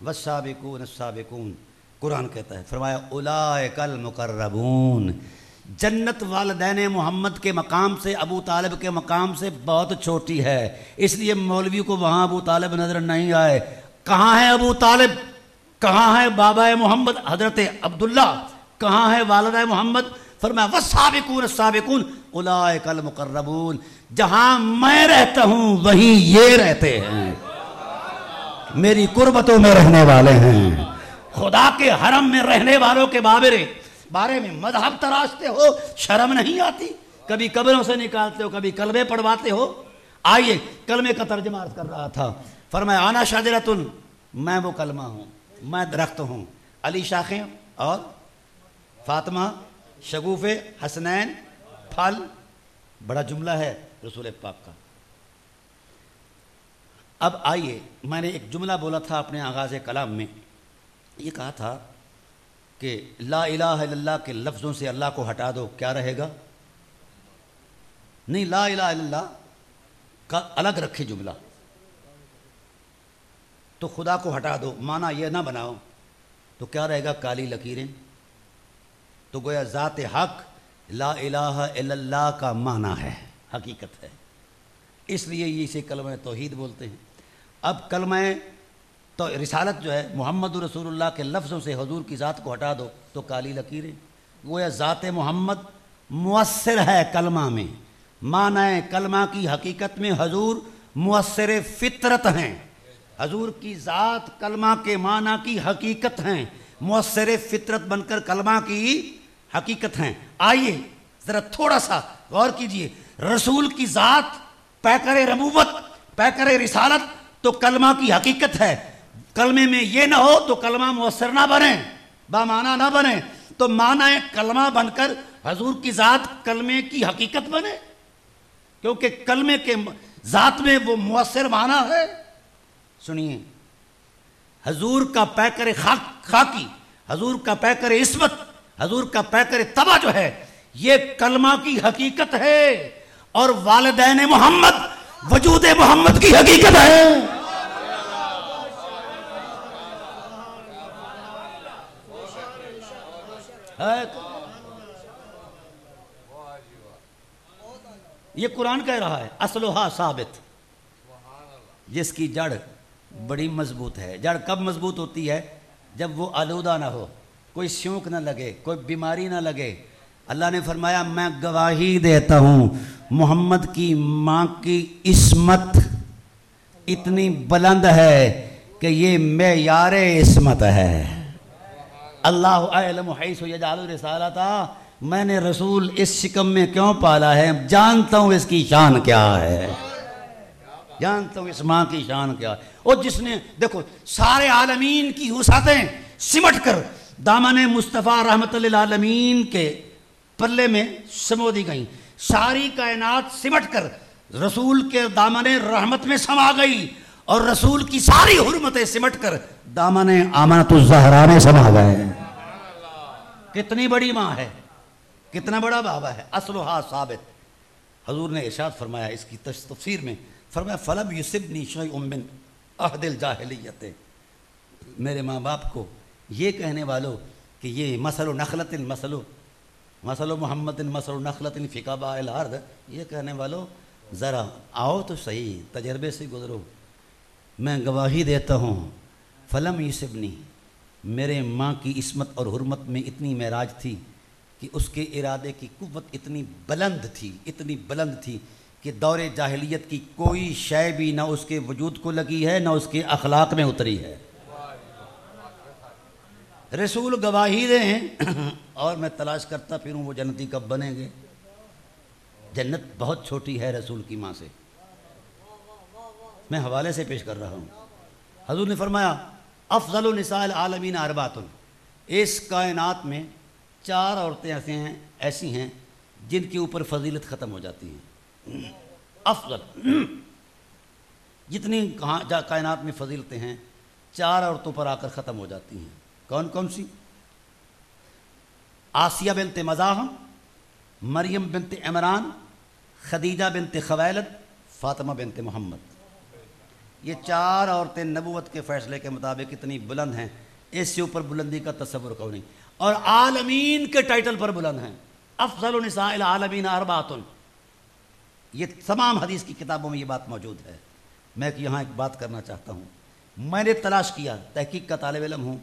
والسابقون السابقون، قرآن کہتا ہے، فرمایا اولئک المقربون، جنت والدین محمد کے مقام سے، ابو طالب کے مقام سے بہت چھوٹی ہے، اس لیے مولوی کو وہاں ابو طالب نظر نہیں آئے۔ کہاں ہے ابو طالب؟ کہاں ہے بابا محمد حضرت عبداللہ؟ کہاں ہے والدہ محمد؟ فرمایا والسابقون السابقون اولئک المقربون، جہاں میں رہتا ہوں وہیں یہ رہتے ہیں، میری قربتوں میں رہنے والے ہیں۔ خدا کے حرم میں رہنے والوں کے بارے میں مذہب تراشتے ہو، شرم نہیں آتی؟ کبھی قبروں سے نکالتے ہو، کبھی کلمے پڑھواتے ہو۔ آئیے کلمے کا ترجمہ عرض کر رہا تھا، فرمایا انا شجرۃ، میں وہ کلمہ ہوں، میں درخت ہوں، علی شاخیں اور فاطمہ شگوفے، حسنین پھل، بڑا جملہ ہے رسول پاک کا۔ اب آئیے، میں نے ایک جملہ بولا تھا اپنے آغاز کلام میں، یہ کہا تھا کہ لا الہ الا اللہ کے لفظوں سے اللہ کو ہٹا دو، کیا رہے گا؟ نہیں، لا الہ الا اللہ کا الگ رکھے جملہ، تو خدا کو ہٹا دو، معنی یہ نہ بناؤ، تو کیا رہے گا؟ کالی لکیریں۔ تو گویا ذات حق لا الہ الا اللہ کا معنی ہے، حقیقت ہے، اس لیے یہ اسے کلمہ توحید بولتے ہیں۔ اب کلمہ تو رسالت جو ہے محمد رسول اللہ کے لفظوں سے حضور کی ذات کو ہٹا دو تو کالی لکیریں۔ گویا ذات محمد مؤثر ہے کلمہ میں، معنی کلمہ کی حقیقت میں حضور مؤثر فطرت ہیں، حضور کی ذات کلمہ کے معنی کی حقیقت ہیں، مؤثر فطرت بن کر کلمہ کی حقیقت ہیں۔ آئیے ذرا تھوڑا سا غور کیجئے، رسول کی ذات پیکر ربوت، پیکر رسالت تو کلمہ کی حقیقت ہے، کلمے میں یہ نہ ہو تو کلمہ مؤثر نہ بنے، بامعنی نہ بنے، تو معنی کلمہ بن کر حضور کی ذات کلمے کی حقیقت بنے، کیونکہ کلمے کے ذات میں وہ مؤثر معنی ہے۔ سنیے، حضور کا پیکر خاکی، حضور کا پیکر عصمت، حضور کا پیکر طبع جو ہے یہ کلمہ کی حقیقت ہے، اور والدین محمد وجود محمد کی حقیقت ہے۔ یہ قرآن کہہ رہا ہے اصلھا ثابت، جس کی جڑ بڑی مضبوط ہے۔ جڑ کب مضبوط ہوتی ہے؟ جب وہ آلودہ نہ ہو، کوئی سیونک نہ لگے، کوئی بیماری نہ لگے۔ اللہ نے فرمایا میں گواہی دیتا ہوں محمد کی ماں کی عصمت اتنی بلند ہے کہ یہ معیار عصمت ہے۔ اللہ اعلم حیث یجعل رسالتہ، میں نے رسول اس شکم میں کیوں پالا ہے، جانتا ہوں اس کی شان کیا ہے، جانتا ہوں اس ماں کی شان کیا ہے۔ اور جس نے دیکھو سارے عالمین کی وسعتیں سمٹ کر دامن مصطفیٰ رحمت للعالمین کے پلے میں سمو دی گئیں، ساری کائنات سمٹ کر رسول کے دامن رحمت میں سما گئی، اور رسول کی ساری حرمتیں سمٹ کر دامن آمنۃ الزہرا میں سما گئے۔ کتنی بڑی ماں ہے، کتنا بڑا بابا ہے، اصلھا ثابت۔ حضور نے ارشاد فرمایا اس کی تفسیر میں، فرمایا فلم یصبنی شیء من عہد الجاہلیت، میرے ماں باپ کو یہ کہنے والوں کہ یہ مثل نخلۃ مثل محمد مثل نخلۃ فی قباء الارض، یہ کہنے والوں ذرا آؤ تو صحیح، تجربے سے گزرو۔ میں گواہی دیتا ہوں فلم یصبنی، میرے ماں کی عصمت اور حرمت میں اتنی معراج تھی کہ اس کے ارادے کی قوت اتنی بلند تھی کہ دور جاہلیت کی کوئی شے بھی نہ اس کے وجود کو لگی ہے، نہ اس کے اخلاق میں اتری ہے۔ رسول گواہی دیں اور میں تلاش کرتا پھروں وہ جنتی کب بنیں گے۔ جنت بہت چھوٹی ہے رسول کی ماں سے، میں حوالے سے پیش کر رہا ہوں۔ حضور نے فرمایا افضل نساء العالمین اربعۃ، اس کائنات میں 4 عورتیں ایسی ہیں جن کے اوپر فضیلت ختم ہو جاتی ہیں۔ افضل، جتنی کائنات میں فضیلتیں ہیں 4 عورتوں پر آ کر ختم ہو جاتی ہیں۔ کون کون سی؟ آسیہ بنت مزاحم، مریم بنت عمران، خدیجہ بنت خویلد، فاطمہ بنت محمد۔ یہ 4 عورتیں نبوت کے فیصلے کے مطابق اتنی بلند ہیں، اس سے اوپر بلندی کا تصور کو نہیں، اور عالمین کے ٹائٹل پر بلند ہیں۔ افضل نساء العالمین اربعۃ، یہ تمام حدیث کی کتابوں میں یہ بات موجود ہے۔ میں یہاں ایک بات کرنا چاہتا ہوں، میں نے تلاش کیا، تحقیق کا طالب علم ہوں،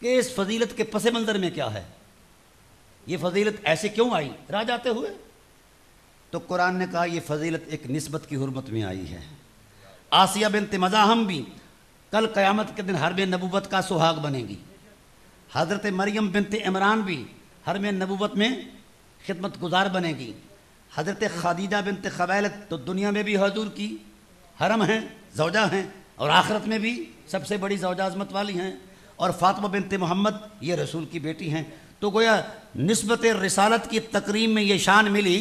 کہ اس فضیلت کے پس منظر میں کیا ہے، یہ فضیلت ایسے کیوں آئی راہ جاتے ہوئے؟ تو قرآن نے کہا یہ فضیلت ایک نسبت کی حرمت میں آئی ہے۔ آسیہ بنت مزاحم بھی کل قیامت کے دن حرم نبوت کا سہاگ بنے گی۔ حضرت مریم بنت عمران بھی حرم نبوت میں خدمت گزار بنے گی۔ حضرت خدیجہ بنت خویلد تو دنیا میں بھی حضور کی حرم ہیں، زوجہ ہیں، اور آخرت میں بھی سب سے بڑی زوجہ عظمت والی ہیں، اور فاطمہ بنت محمد یہ رسول کی بیٹی ہیں۔ تو گویا نسبت رسالت کی تکریم میں یہ شان ملی،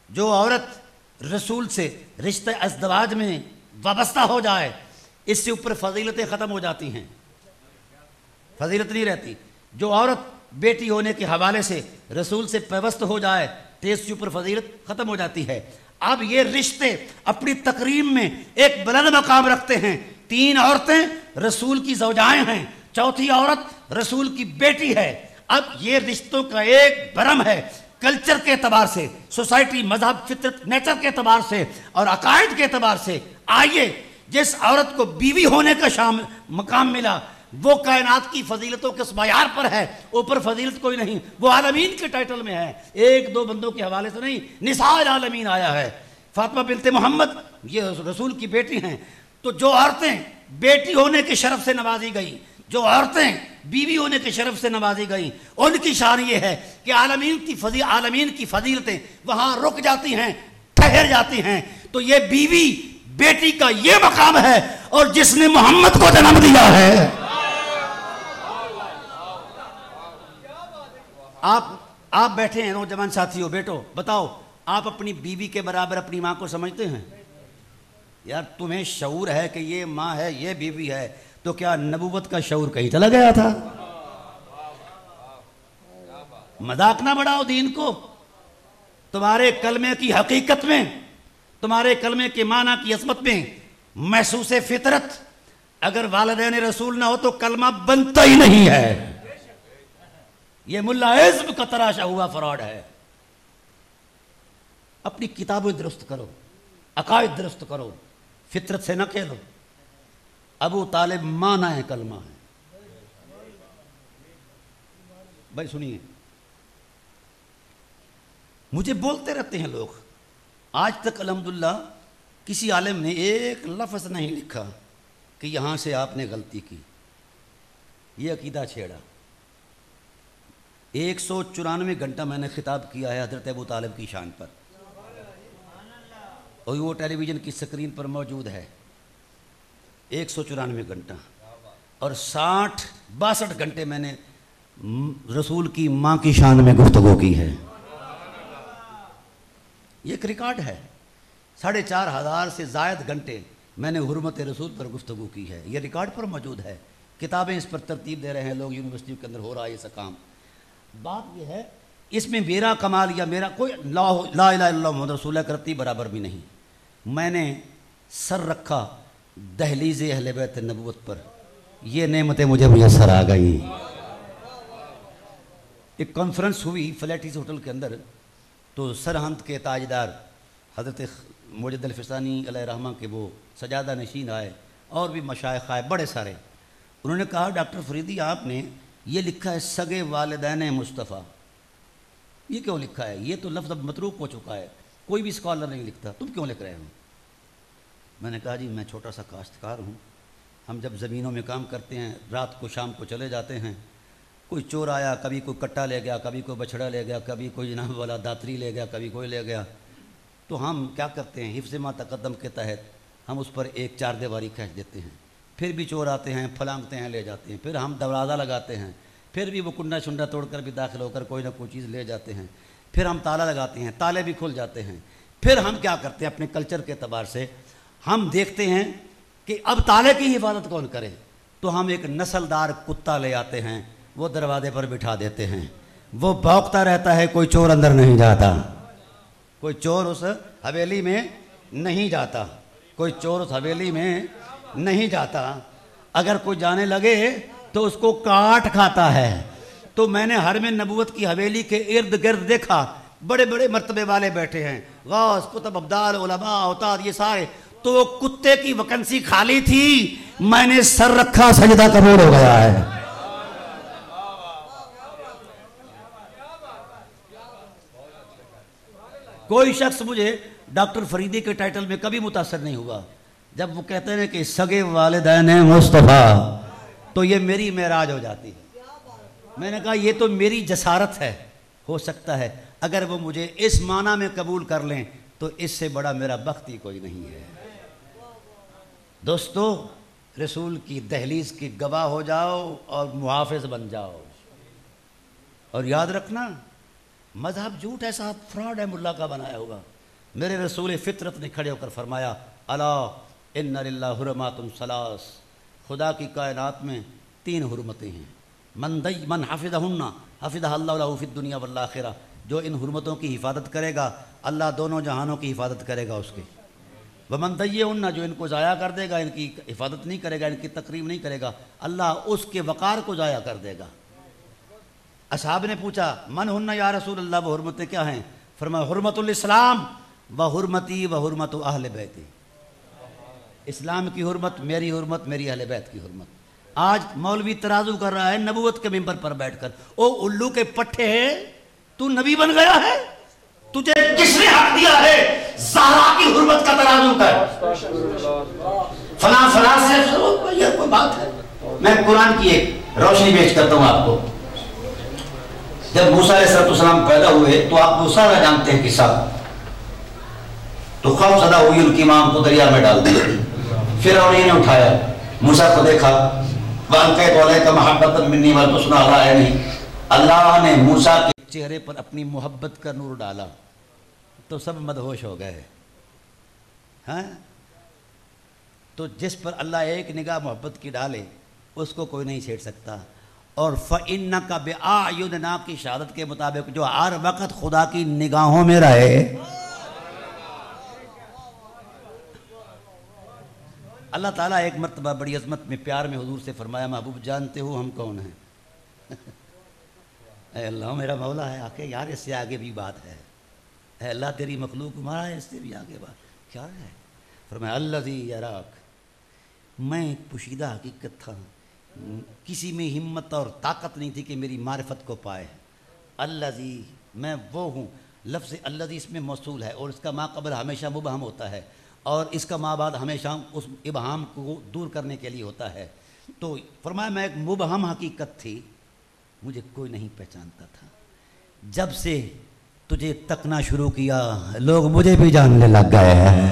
جو عورت رسول سے رشتہ ازدواج میں وابستہ ہو جائے اس سے اوپر فضیلتیں ختم ہو جاتی ہیں، فضیلت نہیں رہتی۔ جو عورت بیٹی ہونے کے حوالے سے رسول سے پیوست ہو جائے تو اس سے اوپر فضیلت ختم ہو جاتی ہے۔ اب یہ رشتے اپنی تکریم میں ایک بلند مقام رکھتے ہیں۔ 3 عورتیں رسول کی زوجائیں ہیں، 4تھی عورت رسول کی بیٹی ہے۔ اب یہ رشتوں کا ایک برم ہے، کلچر کے اعتبار سے، سوسائٹی، مذہب، فطرت، نیچر کے اعتبار سے اور عقائد کے اعتبار سے۔ آئیے جس عورت کو بیوی ہونے کا مقام ملا وہ کائنات کی فضیلتوں کے اس معیار پر ہے، اوپر فضیلت کوئی نہیں، وہ عالمین کے ٹائٹل میں ہے، 1-2 بندوں کے حوالے سے نہیں، نساء العالمین آیا ہے۔ فاطمہ بنت محمد یہ رسول کی بیٹی ہیں۔ تو جو عورتیں بیٹی ہونے کے شرف سے نوازی گئی، جو عورتیں بیوی ہونے کے شرف سے نوازی گئیں، ان کی شان یہ ہے کہ عالمین کی فضیلتیں وہاں رک جاتی ہیں، ٹھہر جاتی ہیں۔ تو یہ بیوی بیٹی کا یہ مقام ہے، اور جس نے محمد کو جنم دیا ہے، آپ بیٹھے ہیں نوجوان ساتھیوں، بیٹو بتاؤ، آپ اپنی بیوی کے برابر اپنی ماں کو سمجھتے ہیں؟ یار تمہیں شعور ہے کہ یہ ماں ہے، یہ بیوی ہے، تو کیا نبوت کا شعور کہیں چلا گیا تھا؟ مذاق نہ بڑھاؤ دین کو۔ تمہارے کلمے کی حقیقت میں، تمہارے کلمے کے معنی کی عظمت میں محسوس فطرت اگر والدین رسول نہ ہو تو کلمہ بنتا ہی نہیں ہے۔ یہ ملا عزم کا تراشا ہوا فراڈ ہے۔ اپنی کتابیں درست کرو، عقائد درست کرو، فطرت سے نہ کھیلو۔ ابو طالب مانا ہے، کلمہ ہے۔ بھائی سنیے، مجھے بولتے رہتے ہیں لوگ، آج تک الحمدللہ کسی عالم نے ایک لفظ نہیں لکھا کہ یہاں سے آپ نے غلطی کی، یہ عقیدہ چھیڑا۔ 194 گھنٹہ میں نے خطاب کیا ہے حضرت ابو طالب کی شان پر، اور وہ ٹیلی ویژن کی سکرین پر موجود ہے۔ 194 گھنٹہ، اور 62 گھنٹے میں نے رسول کی ماں کی شان میں گفتگو کی ہے۔ یہ ایک ریکارڈ ہے۔ 4500 سے زائد گھنٹے میں نے حرمت رسول پر گفتگو کی ہے، یہ ریکارڈ پر موجود ہے۔ کتابیں اس پر ترتیب دے رہے ہیں لوگ، یونیورسٹی کے اندر ہو رہا ہے یہ سا کام۔ بات یہ ہے، اس میں میرا کمال یا میرا کوئی لا الہ الا اللہ محمد رسول اللہ کرتی برابر بھی نہیں۔ میں نے سر رکھا دہلیز اہل بیت نبوت پر، یہ نعمتیں مجھے میسر آ گئی۔ ایک کانفرنس ہوئی فلیٹیز ہوٹل کے اندر، تو سرہند کے تاجدار حضرت موجد الفسانی علیہ رحمہ کے وہ سجادہ نشین آئے، اور بھی مشائخ آئے بڑے سارے۔ انہوں نے کہا ڈاکٹر فریدی آپ نے یہ لکھا ہے سگے والدین مصطفیٰ، یہ کیوں لکھا ہے؟ یہ تو لفظ اب متروک ہو چکا ہے، کوئی بھی اسکالر نہیں لکھتا، تم کیوں لکھ رہے ہو؟ میں نے کہا جی میں چھوٹا سا کاشتکار ہوں، ہم جب زمینوں میں کام کرتے ہیں رات کو شام کو چلے جاتے ہیں، کوئی چور آیا، کبھی کوئی کٹا لے گیا، کبھی کوئی بچھڑا لے گیا، کبھی کوئی جناب والا داتری لے گیا، کبھی کوئی لے گیا، تو ہم کیا کرتے ہیں حفظ ما تقدم کے تحت ہم اس پر ایک 4 دیواری کھینچ دیتے ہیں۔ پھر بھی چور آتے ہیں، پھلانگتے ہیں، لے جاتے ہیں، پھر ہم دروازہ لگاتے ہیں، پھر بھی وہ کنڈا شنڈا توڑ کر بھی داخل ہو کر کوئی نہ کوئی چیز لے جاتے ہیں، پھر ہم تالا لگاتے ہیں، تالے بھی کھل جاتے ہیں۔ پھر ہم کیا کرتے ہیں اپنے کلچر کے اعتبار سے ہم دیکھتے ہیں کہ اب تالے کی حفاظت کون کرے، تو ہم ایک نسل دار کتا لے آتے ہیں، وہ دروازے پر بٹھا دیتے ہیں، وہ بھونکتا رہتا ہے، کوئی چور اندر نہیں جاتا، کوئی چور اس حویلی میں نہیں جاتا، کوئی چور اس حویلی میں نہیں جاتا. اگر کوئی جانے لگے تو اس کو کاٹ کھاتا ہے. تو میں نے حرم نبوت کی حویلی کے ارد گرد دیکھا بڑے بڑے مرتبے والے بیٹھے ہیں, غوث, قطب, ابدال, علماء, اوتاد, یہ سارے. تو وہ کتے کی ویکنسی خالی تھی, میں نے سر رکھا, سجدہ قبول ہو گیا ہے. کوئی شخص مجھے ڈاکٹر فریدی کے ٹائٹل میں کبھی متاثر نہیں ہوا. جب وہ کہتے ہیں کہ سگے والدین مصطفیٰ, تو یہ میری معراج ہو جاتی ہے. میں نے کہا یہ تو میری جسارت ہے. ہو سکتا ہے اگر وہ مجھے اس معنی میں قبول کر لیں تو اس سے بڑا میرا بخت ہی کوئی نہیں ہے. دوستو, رسول کی دہلیز کی گواہ ہو جاؤ اور محافظ بن جاؤ. اور یاد رکھنا, مذہب جھوٹ ہے صاحب, فراڈ ہے, ملا کا بنایا ہوگا. میرے رسول فطرت نے کھڑے ہو کر فرمایا, الا ان للہ حرمات ثلاث, خدا کی کائنات میں 3 حرمتیں ہیں. من حفظہن حفظہ اللہ له فی الدنیا والآخرہ, جو ان حرمتوں کی حفاظت کرے گا اللہ دونوں جہانوں کی حفاظت کرے گا اس کے. ومن ضیعہن, جو ان کو ضائع کر دے گا, ان کی حفاظت نہیں کرے گا, ان کی تقریب نہیں کرے گا, اللہ اس کے وقار کو ضائع کر دے گا. اصحاب نے پوچھا, من ہن یا رسول اللہ, وہ حرمتیں کیا ہیں؟ فرمایا, حرمت الاسلام و حرمتی و حرمت اہل بیتی. اسلام کی حرمت, میری حرمت, میری اہل بیت کی حرمت. آج مولوی ترازو کر رہا ہے نبوت کے ممبر پر بیٹھ کر, او الو کے پٹھے ہے, تو نبی بن گیا ہے؟ تجھے کس نے حق دیا ہے زہرا کی حرمت کا ترازو کر؟ فلاں فلاں سے یہ کوئی بات ہے؟ میں قرآن کی ایک روشنی پیش کرتا ہوں آپ کو. جب موسیٰ علیہ السلام پیدا ہوئے تو آپ وہ سارا جانتے ہیں قصہ. تو خوف زدہ ہوئی, ان کی ماں کو دریا میں ڈال دیا. فرعون نے اٹھایا, موسیٰ کو دیکھا, وَأَلْقَيْتُ عَلَيْكَ مَحَبَّةً مِّنِّي وَلْتُصْنَعَ عَلَىٰ عَيْنِي, اللہ نے موسیٰ کے چہرے پر اپنی محبت کا نور ڈالا تو سب مدہوش ہو گئے. ہاں, تو جس پر اللہ ایک نگاہ محبت کی ڈالے اس کو کوئی نہیں چھیڑ سکتا. اور فَإِنَّكَ بِأَعْيُنِنَا کی شہادت کے مطابق جو ہر وقت خدا کی نگاہوں میں رہے, اللہ تعالیٰ ایک مرتبہ بڑی عظمت میں پیار میں حضور سے فرمایا, محبوب جانتے ہو ہم کون ہیں؟ اے اللہ میرا مولا ہے, آکے یار اس سے آگے بھی بات ہے. اے اللہ تیری مخلوق ہمارا ہے, اس سے بھی آگے بات کیا ہے؟ فرمایا, الذی یراک, میں ایک پوشیدہ حقیقت تھا, کسی میں ہمت اور طاقت نہیں تھی کہ میری معرفت کو پائے. الذی, میں وہ ہوں. لفظ الذی اس میں موصول ہے اور اس کا ما قبل ہمیشہ مبہم ہوتا ہے, اور اس کا ما بعد ہمیشہ اس ابہام کو دور کرنے کے لیے ہوتا ہے. تو فرمایا میں ایک مبہم حقیقت تھی, مجھے کوئی نہیں پہچانتا تھا. جب سے تجھے تکنا شروع کیا لوگ مجھے بھی جاننے لگ گئے ہیں.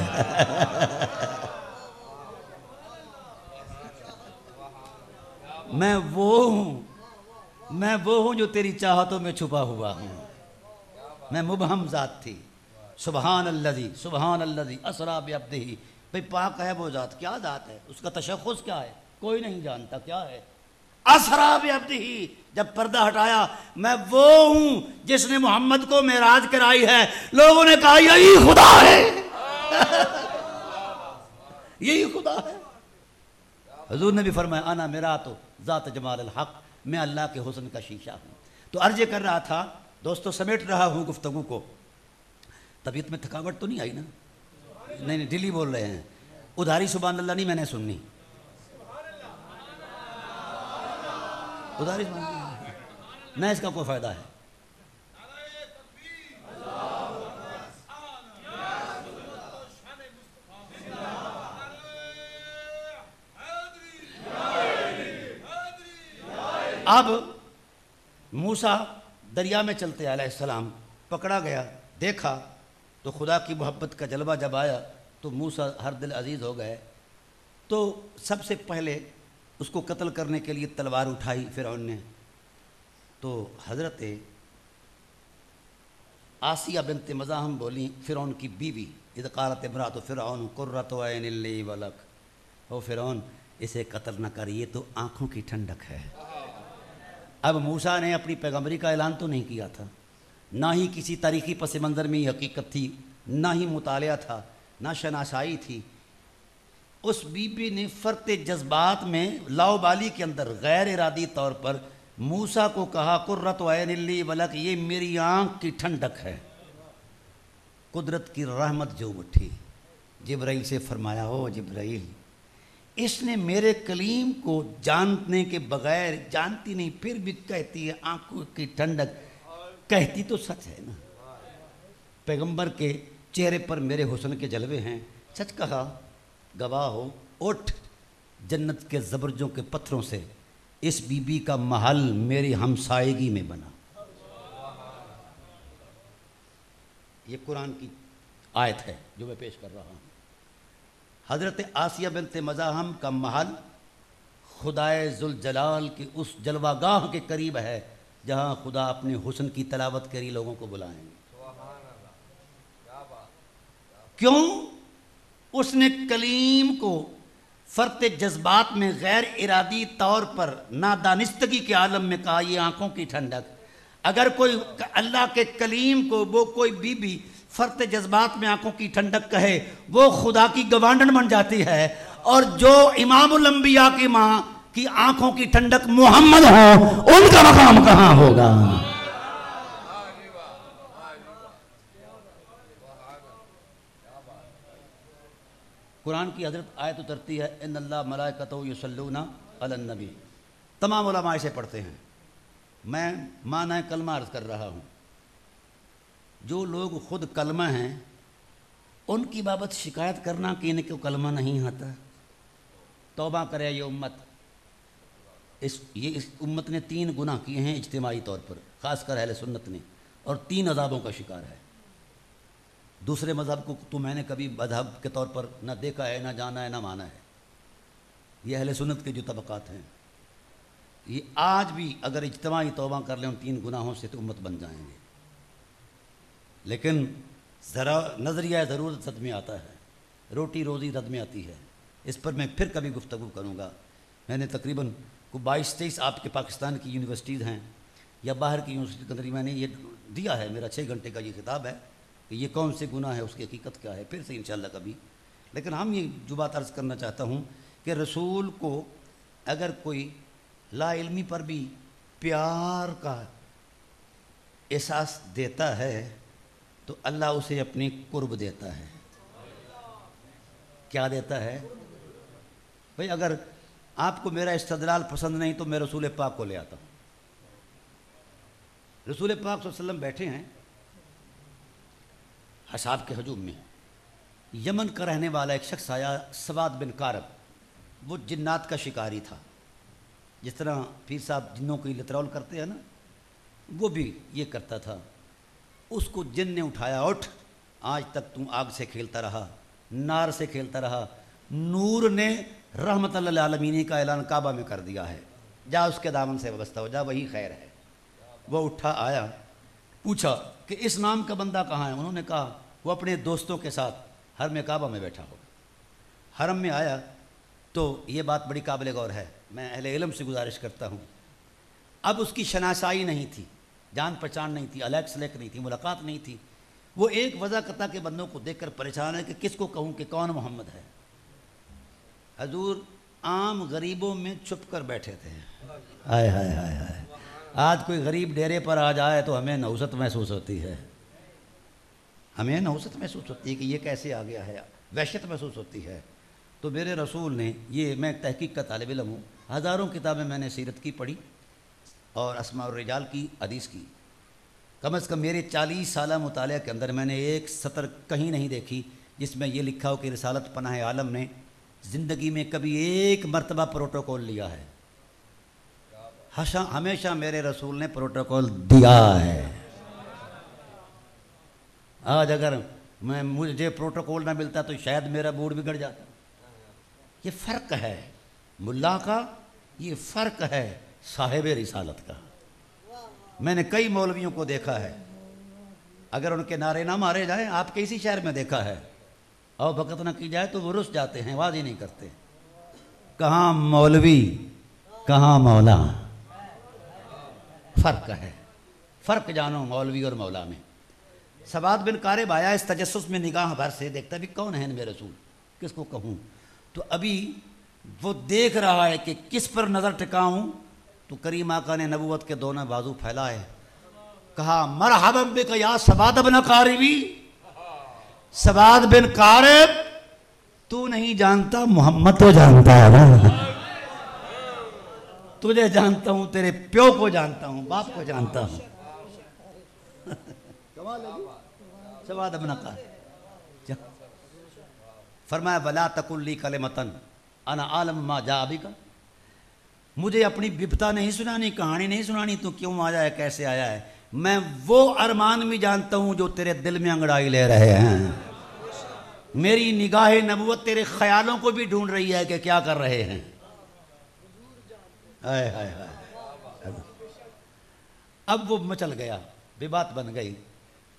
میں وہ ہوں جو تیری چاہتوں میں چھپا ہوا ہوں. میں مبہم ذات تھی. سبحان الذی اسریٰ بعبدہ, بھئی پاک ہے وہ ذات. کیا ذات ہے, اس کا تشخص کیا ہے, کوئی نہیں جانتا کیا ہے. اسریٰ بعبدہ, جب پردہ ہٹایا, میں وہ ہوں جس نے محمد کو معراج کرائی ہے. لوگوں نے کہا یہی خدا ہے. یہی خدا ہے. حضور نے بھی فرمایا, انا مرآت ذات جمال الحق, میں اللہ کے حسن کا شیشہ ہوں. تو عرض کر رہا تھا دوستو, سمیٹ رہا ہوں گفتگو کو. طبیعت میں تھکاوٹ تو نہیں آئی نا؟ نہیں, ڈیلی بول رہے ہیں. ادھاری سبحان اللہ نہیں میں نے سننی, ادھاری سبحان اللہ نہ, اس کا کوئی فائدہ ہے. اب موسیٰ دریا میں چلتے علیہ السلام, پکڑا گیا, دیکھا تو خدا کی محبت کا جلوہ جب آیا تو موسیٰ ہر دل عزیز ہو گئے. تو سب سے پہلے اس کو قتل کرنے کے لیے تلوار اٹھائی فرعون نے. تو حضرت آسیہ بنت مزاحم بولی, فرعون کی بیوی, اذ قالت امرأۃ فرعون قرۃ عین لی ولک, او فرعون اسے قتل نہ کر, یہ تو آنکھوں کی ٹھنڈک ہے. اب موسیٰ نے اپنی پیغمبری کا اعلان تو نہیں کیا تھا, نہ ہی کسی تاریخی پس منظر میں یہ حقیقت تھی, نہ ہی مطالعہ تھا, نہ شناسائی تھی. اس بی بی نے فرط جذبات میں لاؤبالی کے اندر غیر ارادی طور پر موسیٰ کو کہا قرۃ عین لی ولک، یہ میری آنکھ کی ٹھنڈک ہے۔ قدرت کی رحمت جو اٹھی، جبرائیل سے فرمایا ہو جبرائیل، اس نے میرے کلیم کو جاننے کے بغیر، جانتی نہیں پھر بھی کہتی ہے آنکھوں کی ٹھنڈک، کہتی تو سچ ہے نا۔ پیغمبر کے چہرے پر میرے حسن کے جلوے ہیں، سچ کہا، گواہ ہو، اٹھ جنت کے زبرجوں کے پتھروں سے اس بی بی کا محل میری ہمسائیگی میں بنا۔ یہ قرآن کی آیت ہے جو میں پیش کر رہا ہوں۔ حضرت آسیہ بنت مزاحم کا محل خدائے ذوالجلال کی اس جلوہ گاہ کے قریب ہے جہاں خدا اپنے حسن کی تلاوت کری لوگوں کو بلائیں گے۔ کیوں؟ اس نے کلیم کو فرط جذبات میں غیر ارادی طور پر نادانستگی کے عالم میں کہا یہ آنکھوں کی ٹھنڈک۔ اگر کوئی اللہ کے کلیم کو وہ کوئی بی بی فرط جذبات میں آنکھوں کی ٹھنڈک کہے، وہ خدا کی گوانڈن بن جاتی ہے، اور جو امام الانبیاء کی ماں کی آنکھوں کی ٹھنڈک محمد ہو، ان کا مقام کہاں ہوگا؟ قرآن کی حضرت آیت اترتی ہے ان اللہ ملائکتہ یصلون علی النبی، تمام علماء اسے پڑھتے ہیں، میں معنی کلمہ عرض کر رہا ہوں۔ جو لوگ خود کلمہ ہیں ان کی بابت شکایت کرنا کہ ان کو کلمہ نہیں آتا، توبہ کرے یہ امت۔ اس امت نے 3 گناہ کیے ہیں اجتماعی طور پر، خاص کر اہل سنت نے، اور 3 عذابوں کا شکار ہے۔ دوسرے مذہب کو تو میں نے کبھی مذہب کے طور پر نہ دیکھا ہے، نہ جانا ہے، نہ مانا ہے۔ یہ اہل سنت کے جو طبقات ہیں، یہ آج بھی اگر اجتماعی توبہ کر لیں ان 3 گناہوں سے تو امت بن جائیں گے۔ لیکن ذرا نظریہ ضرورت رد میں آتا ہے، روٹی روزی رد میں آتی ہے۔ اس پر میں پھر کبھی گفتگو کروں گا۔ میں نے تقریباً 22-23 آپ کے پاکستان کی یونیورسٹیز ہیں یا باہر کی یونیورسٹی کے اندر میں نے یہ دیا ہے، میرا 6 گھنٹے کا یہ خطاب ہے کہ یہ کون سے گناہ ہے، اس کی حقیقت کیا ہے، پھر سے انشاءاللہ کبھی۔ لیکن ہم یہ جو بات عرض کرنا چاہتا ہوں کہ رسول کو اگر کوئی لا علمی پر بھی پیار کا احساس دیتا ہے تو اللہ اسے اپنی قرب دیتا ہے۔ کیا دیتا ہے؟ بھئی اگر آپ کو میرا استدلال پسند نہیں تو میں رسول پاک کو لے آتا ہوں۔ رسول پاک صلی اللہ علیہ وسلم بیٹھے ہیں اصحاب کے ہجوم میں، یمن کا رہنے والا ایک شخص آیا، سواد بن کارب، وہ جنات کا شکاری تھا، جس طرح پیر صاحب جنوں کو لترول کرتے ہیں نا، وہ بھی یہ کرتا تھا۔ اس کو جن نے اٹھایا، اٹھ، آج تک تم آگ سے کھیلتا رہا، نار سے کھیلتا رہا، نور نے رحمت اللہ العالمین کا اعلان کعبہ میں کر دیا ہے، جا اس کے دامن سے وابستہ ہو جا، وہی خیر ہے۔ وہ اٹھا آیا، پوچھا کہ اس نام کا بندہ کہاں ہے؟ انہوں نے کہا وہ اپنے دوستوں کے ساتھ حرم کعبہ میں بیٹھا ہوگا۔ حرم میں آیا تو یہ بات بڑی قابل غور ہے، میں اہل علم سے گزارش کرتا ہوں۔ اب اس کی شناسائی نہیں تھی، جان پہچان نہیں تھی، الیک سلیک نہیں تھی، ملاقات نہیں تھی۔ وہ ایک وضع قطع کے بندوں کو دیکھ کر پریشان ہے کہ کس کو کہوں کہ کون محمد ہے۔ حضور عام غریبوں میں چھپ کر بیٹھے تھے۔ ہائے ہائے ہائے ہائے، آج کوئی غریب ڈیرے پر آ جائے تو ہمیں نحوست محسوس ہوتی ہے، ہمیں نحوست محسوس ہوتی ہے کہ یہ کیسے آ گیا ہے، وحشت محسوس ہوتی ہے۔ تو میرے رسول نے، یہ میں تحقیق کا طالب علم ہوں، ہزاروں کتابیں میں نے سیرت کی پڑھی اور اسماء الرجال کی، حدیث کی، کم از کم میرے 40 سالہ مطالعہ کے اندر میں نے ایک سطر کہیں نہیں دیکھی جس میں یہ لکھا ہو کہ رسالت پناہ عالم نے زندگی میں کبھی ایک مرتبہ پروٹوکول لیا ہے۔ ہمیشہ میرے رسول نے پروٹوکول دیا ہے۔ آج اگر مجھے پروٹوکول نہ ملتا تو شاید میرا موڈ بگڑ جاتا۔ یہ فرق ہے ملا کا، یہ فرق ہے صاحب رسالت کا۔ میں نے کئی مولویوں کو دیکھا ہے، اگر ان کے نعرے نہ مارے جائیں، آپ کے اسی شہر میں دیکھا ہے، اور بھگت نہ کی جائے تو وہ رس جاتے ہیں، واضح نہیں کرتے۔ کہاں مولوی کہاں مولا، فرق ہے، فرق جانو مولوی اور مولا میں۔ سواد بن کارب آیا، اس تجسس میں نگاہ بھر سے دیکھتا بھی کون ہے میرے رسول، کس کو کہوں؟ تو ابھی وہ دیکھ رہا ہے کہ کس پر نظر ٹکاؤں، تو کریم آقا نے نبوت کے دونوں بازو پھیلائے، کہا مرحبا بک یا سواد بن قاربی، سواد بن قارب، تو نہیں جانتا محمد تو جانتا ہے نا، تجھے جانتا ہوں، تیرے پیو کو جانتا ہوں، باپ کو جانتا ہوں. سواد بن قارب فرمایا ولا تقل لی کلمۃ انا عالم ما جاء بک، مجھے اپنی بپتا نہیں سنانی، کہانی نہیں سنانی تو کیوں آیا ہے، کیسے آیا ہے، میں وہ ارمان بھی جانتا ہوں جو تیرے دل میں انگڑائی لے رہے ہیں. میری نگاہ نبوت تیرے خیالوں کو بھی ڈھونڈ رہی ہے کہ کیا کر رہے ہیں. ہائے ہائے ہائے. اب وہ مچل گیا، بے بات بن گئی،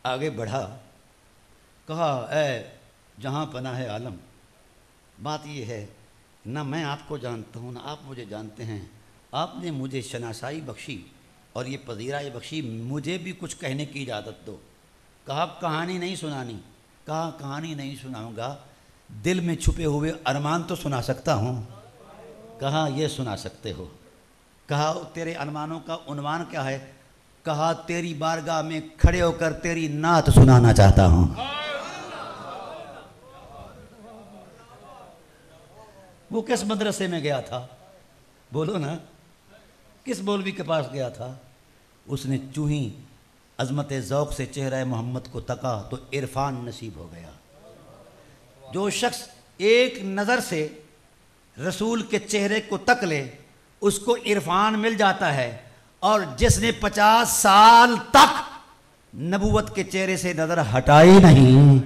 آگے بڑھا، کہا اے جہاں پناہ عالم، بات یہ ہے نہ میں آپ کو جانتا ہوں نہ آپ مجھے جانتے ہیں، آپ نے مجھے شناسائی بخشی اور یہ پذیرائی بخشی، مجھے بھی کچھ کہنے کی اجازت دو. کہا کہانی نہیں سنانی، کہا کہانی نہیں سناؤں گا، دل میں چھپے ہوئے ارمان تو سنا سکتا ہوں. کہا یہ سنا سکتے ہو. کہا تیرے ارمانوں کا عنوان کیا ہے؟ کہا تیری بارگاہ میں کھڑے ہو کر تیری نعت سنانا چاہتا ہوں. وہ کس مدرسے میں گیا تھا؟ بولو نا، کس مولوی کے پاس گیا تھا؟ اس نے چوہیں عظمت ذوق سے چہرہ محمد کو تکا تو عرفان نصیب ہو گیا. جو شخص ایک نظر سے رسول کے چہرے کو تک لے اس کو عرفان مل جاتا ہے، اور جس نے 50 سال تک نبوت کے چہرے سے نظر ہٹائی نہیں،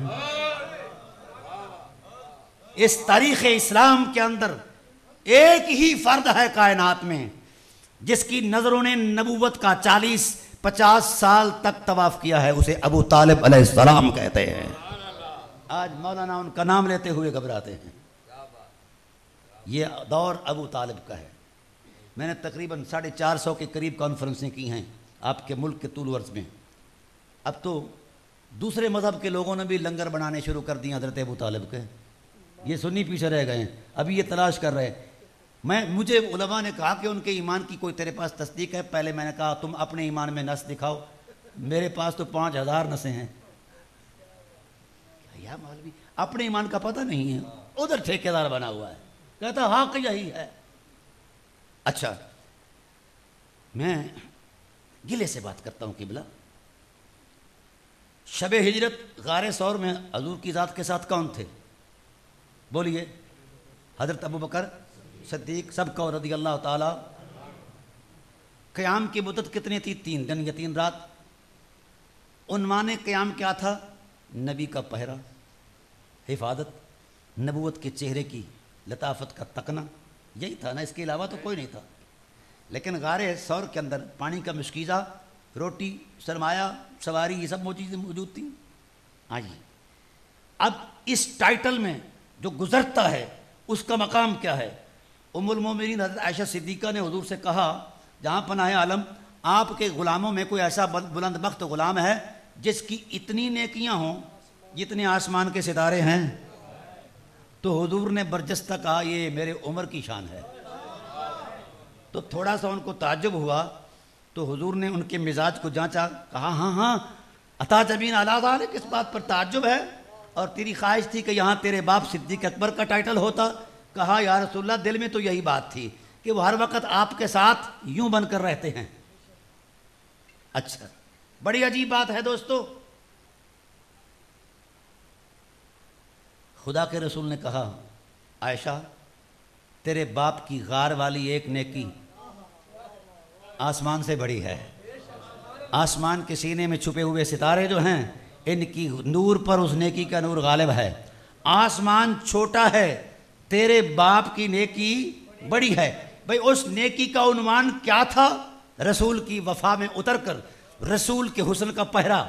اس تاریخ اسلام کے اندر ایک ہی فرد ہے کائنات میں جس کی نظروں نے نبوت کا 40-50 سال تک طواف کیا ہے، اسے ابو طالب علیہ السلام کہتے ہیں. آج مولانا ان کا نام لیتے ہوئے گھبراتے ہیں. یہ دور ابو طالب کا ہے. میں نے تقریباً 450 کے قریب کانفرنسیں کی ہیں آپ کے ملک کے طول عرض میں. اب تو دوسرے مذہب کے لوگوں نے بھی لنگر بنانے شروع کر دیے حضرت ابو طالب کے. یہ سنی پیچھے رہ گئے ہیں، ابھی یہ تلاش کر رہے ہیں. مجھے علماء نے کہا کہ ان کے ایمان کی کوئی تیرے پاس تصدیق ہے؟ پہلے میں نے کہا تم اپنے ایمان میں نس دکھاؤ، میرے پاس تو 5000 نسیں ہیں. یا مولوی اپنے ایمان کا پتہ نہیں ہے، ادھر ٹھیکیدار بنا ہوا ہے، کہتا حق یہی ہے. اچھا میں گلے سے بات کرتا ہوں قبلہ. شب ہجرت غار ثور میں حضور کی ذات کے ساتھ کون تھے؟ بولیے. حضرت ابو بکر صدیق سب کو رضی اللہ تعالی. قیام کی مدت کتنی تھی؟ 3 دن یا 3 رات. عنوان قیام کیا تھا؟ نبی کا پہرا، حفاظت، نبوت کے چہرے کی لطافت کا تکنا، یہی تھا نا، اس کے علاوہ تو کوئی نہیں تھا. لیکن غار ثور کے اندر پانی کا مشکیزہ، روٹی، سرمایہ، سواری، یہ سب چیزیں موجود تھیں. آئیے اب اس ٹائٹل میں جو گزرتا ہے اس کا مقام کیا ہے؟ ام المومنین حضرت عائشہ صدیقہ نے حضور سے کہا جہاں پناہ عالم آپ کے غلاموں میں کوئی ایسا بلند بخت غلام ہے جس کی اتنی نیکیاں ہوں جتنے آسمان کے ستارے ہیں؟ تو حضور نے برجستہ کہا یہ میرے عمر کی شان ہے. تو تھوڑا سا ان کو تعجب ہوا تو حضور نے ان کے مزاج کو جانچا، کہا ہاں اتعجبین علی ذالک، کس بات پر تعجب ہے؟ اور تیری خواہش تھی کہ یہاں تیرے باپ صدیق اکبر کا ٹائٹل ہوتا؟ کہا یا رسول اللہ دل میں تو یہی بات تھی کہ وہ ہر وقت آپ کے ساتھ یوں بن کر رہتے ہیں. اچھا بڑی عجیب بات ہے دوستو. خدا کے رسول نے کہا عائشہ تیرے باپ کی غار والی ایک نیکی آسمان سے بڑی ہے. آسمان کے سینے میں چھپے ہوئے ستارے جو ہیں ان کی نور پر اس نیکی کا نور غالب ہے. آسمان چھوٹا ہے، تیرے باپ کی نیکی بڑی ہے. بھئی اس نیکی کا عنوان کیا تھا؟ رسول کی وفا میں اتر کر رسول کے حسن کا پہرا،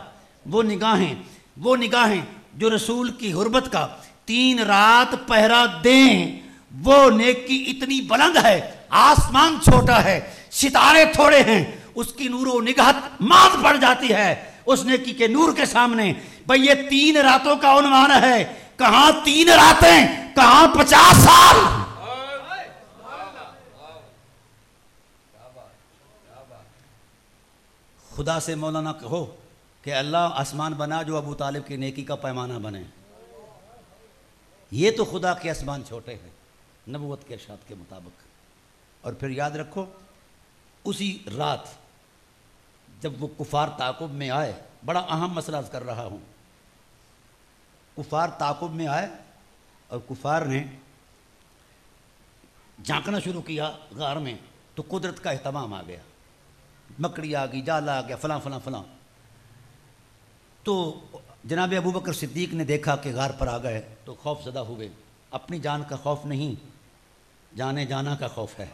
وہ نگاہیں جو رسول کی غربت کا 3 رات پہرا دیں، وہ نیکی اتنی بلند ہے. آسمان چھوٹا ہے، ستارے تھوڑے ہیں، اس کی نور و نگہت مات پڑ جاتی ہے اس نیکی کے نور کے سامنے. بھئی یہ 3 راتوں کا عنوان ہے. کہاں 3 راتیں، کہاں 50 سال. خدا سے مولانا کہو کہ اللہ آسمان بنا جو ابو طالب کی نیکی کا پیمانہ بنے. یہ تو خدا کے آسمان چھوٹے ہیں نبوت کے ارشاد کے مطابق. اور پھر یاد رکھو اسی رات جب وہ کفار تعاقب میں آئے، بڑا اہم مسئلہ عرض کر رہا ہوں، کفار تعاقب میں آئے اور کفار نے جھانکنا شروع کیا غار میں، تو قدرت کا اہتمام آ گیا، مکڑی آ گئی، جالا آ گیا، فلاں فلاں فلاں. تو جناب ابو بکر صدیق نے دیکھا کہ غار پر آ گئے تو خوف زدہ ہوئے. اپنی جان کا خوف نہیں، جانے جانا کا خوف ہے.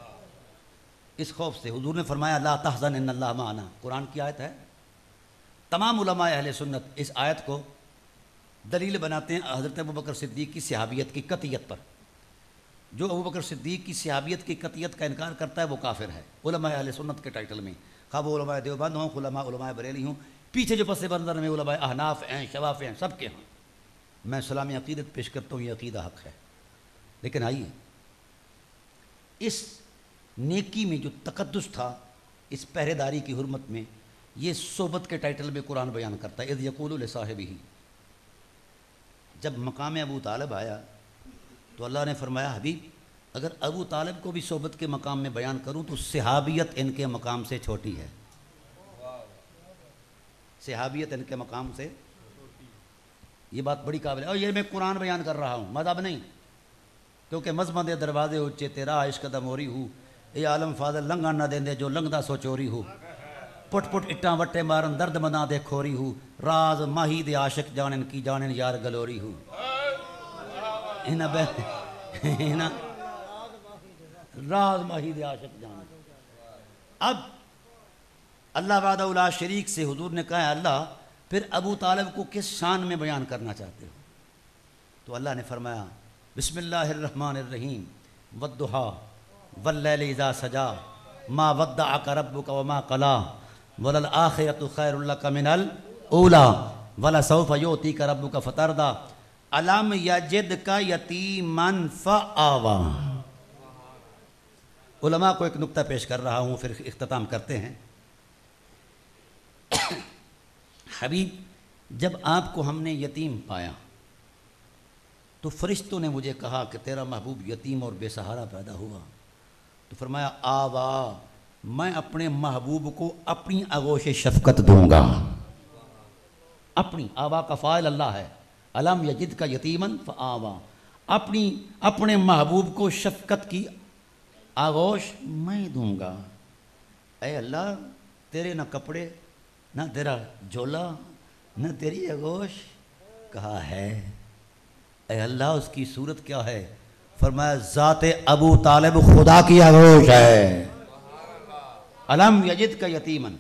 اس خوف سے حضور نے فرمایا لا تحزن ان اللہ معنا، قرآن کی آیت ہے. تمام علماء اہل سنت اس آیت کو دلیل بناتے ہیں حضرت ابو بکر صدیق کی صحابیت کی قطعیت پر. جو ابو بکر صدیق کی صحابیت کی قطعیت کا انکار کرتا ہے وہ کافر ہے. علماء اہل سنت کے ٹائٹل میں، خواہ وہ علماء دیوبند ہوں، علماء بریلی ہوں، پیچھے جو پس منظر میں علماء احناف ہیں، شواف ہیں، سب کے ہوں. میں اسلامی عقیدت پیش کرتا ہوں، یہ عقیدہ حق ہے. لیکن آئیے اس نیکی میں جو تقدس تھا، اس پہرے داری کی حرمت میں، یہ صحبت کے ٹائٹل میں قرآن بیان کرتا ہے. اذ یقول لصاحبہ، جب مقام ابو طالب آیا تو اللہ نے فرمایا حبیب اگر ابو طالب کو بھی صحبت کے مقام میں بیان کروں تو صحابیت ان کے مقام سے چھوٹی ہے. صحابیت ان کے مقام سے، یہ بات بڑی قابل ہے. اور یہ میں قرآن بیان کر رہا ہوں، مذہب نہیں، کیونکہ مذہب دے دروازے اچے تیرا عشق دا موری ہو، اے عالم فاضل لنگا نہ دیندے جو لنگدا سو چوری ہو، پٹ پٹ اٹاں وٹے مارن درد منا دے کھوری ہو، راز ماہی دے عاشق جانن کی جانن یار گلوری ہو. راز ماہی دے عاشق جانن. اب اللہ وحدہ لا شریک سے حضور نے کہا ہے اللہ پھر ابو طالب کو کس شان میں بیان کرنا چاہتے ہو؟ تو اللہ نے فرمایا بسم اللہ الرحمن الرحیم والضحیٰ واللیل اذا سجا ما ودعک ربک وما قلی وللآخرۃ خیر لک من الاولی ولسوف یعطیک ربک فترضی الم یجدک یتیما فآوی. علماء کو ایک نکتہ پیش کر رہا ہوں، پھر اختتام کرتے ہیں. حبیب جب آپ کو ہم نے یتیم پایا تو فرشتوں نے مجھے کہا کہ تیرا محبوب یتیم اور بے سہارا پیدا ہوا. تو فرمایا آوا، میں اپنے محبوب کو اپنی آغوش شفقت دوں گا. اپنی آوا کا فاعل اللہ ہے، الم یجد کا یتیمن فآوا، اپنے محبوب کو شفقت کی آغوش میں دوں گا. اے اللہ تیرے نہ کپڑے، نہ تیرا جھولا، نہ تیری آغوش. کہا ہے اے اللہ اس کی صورت کیا ہے؟ فرمایا ذات ابو طالب خدا کی آغوش ہے. الم یجد کا یتیمن.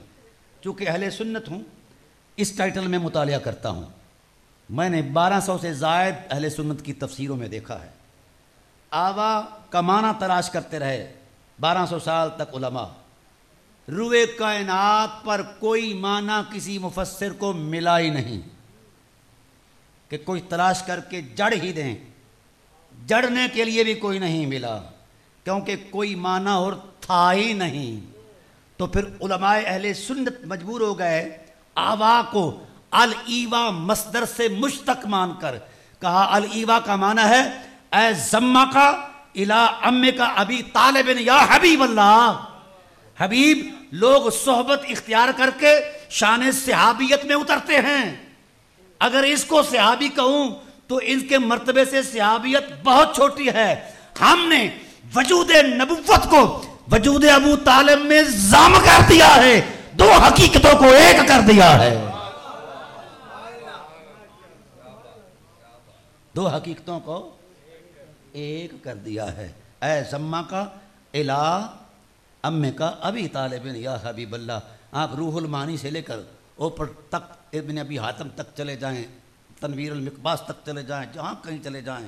چونکہ اہل سنت ہوں اس ٹائٹل میں مطالعہ کرتا ہوں، میں نے 1200 سے زائد اہل سنت کی تفسیروں میں دیکھا ہے. آوا کا معنی تلاش کرتے رہے 1200 سال تک علماء، روئے کائنات پر کوئی معنی کسی مفسر کو ملا ہی نہیں کہ کوئی تلاش کر کے جڑ ہی دیں. جڑنے کے لیے بھی کوئی نہیں ملا کیونکہ کوئی معنی اور تھا ہی نہیں. تو پھر علماء اہل سنت مجبور ہو گئے آوا کو الایوا مصدر سے مشتق مان کر. کہا الایوا کا معنی ہے اے زمہ کا الی امی کا ابی طالب یا حبیب اللہ. حبیب لوگ صحبت اختیار کر کے شان صحابیت میں اترتے ہیں. اگر اس کو صحابی کہوں تو ان کے مرتبے سے صحابیت بہت چھوٹی ہے. ہم نے وجود نبوت کو وجود ابو طالب میں ضم کر دیا ہے، دو حقیقتوں کو ایک کر دیا ہے. دو حقیقتوں کو ایک کر دیا ہے. اے زمہ کا الہ امی کا ابی طالب یا حبیب اللہ. آپ روح المعانی سے لے کر اوپر تک ابن ابی حاتم تک چلے جائیں، تنویر المقباس تک چلے جائیں، جہاں کہیں چلے جائیں،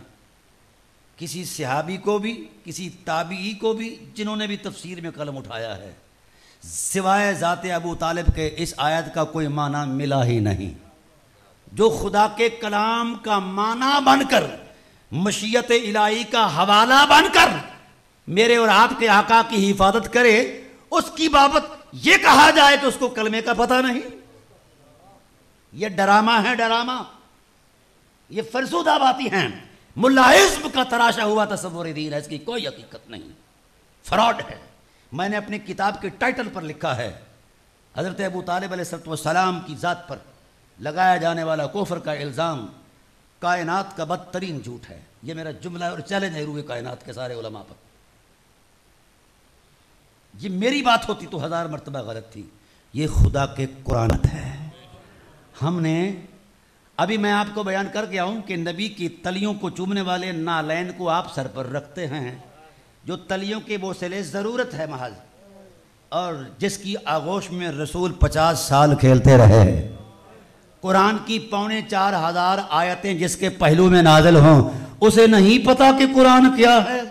کسی صحابی کو بھی کسی تابعی کو بھی جنہوں نے بھی تفسیر میں قلم اٹھایا ہے سوائے ذات ابو طالب کے اس آیت کا کوئی معنی ملا ہی نہیں. جو خدا کے کلام کا معنی بن کر مشیت الہی کا حوالہ بن کر میرے اور آپ کے آقا کی حفاظت کرے، اس کی بابت یہ کہا جائے کہ اس کو کلمے کا پتہ نہیں، یہ ڈرامہ ہے، ڈرامہ، یہ فرسودہ باتیں ہیں، ملا عزم کا تراشا ہوا تصور دین ہے، اس کی کوئی حقیقت نہیں، فراڈ ہے۔ میں نے اپنی کتاب کے ٹائٹل پر لکھا ہے حضرت ابو طالب علیہ السلام کی ذات پر لگایا جانے والا کفر کا الزام کائنات کا بدترین جھوٹ ہے۔ یہ میرا جملہ ہے اور چیلنج ہے روئے کائنات کے سارے علماء پر۔ یہ میری بات ہوتی تو 1000 مرتبہ غلط تھی، یہ خدا کے قرآنت ہے۔ ہم نے ابھی میں آپ کو بیان کر کے آؤں کہ نبی کی تلیوں کو چومنے والے نالین کو آپ سر پر رکھتے ہیں، جو تلیوں کے بوسلے ضرورت ہے محض، اور جس کی آغوش میں رسول 50 سال کھیلتے رہے، قرآن کی 4,500 آیتیں جس کے پہلو میں نازل ہوں، اسے نہیں پتا کہ قرآن کیا ہے۔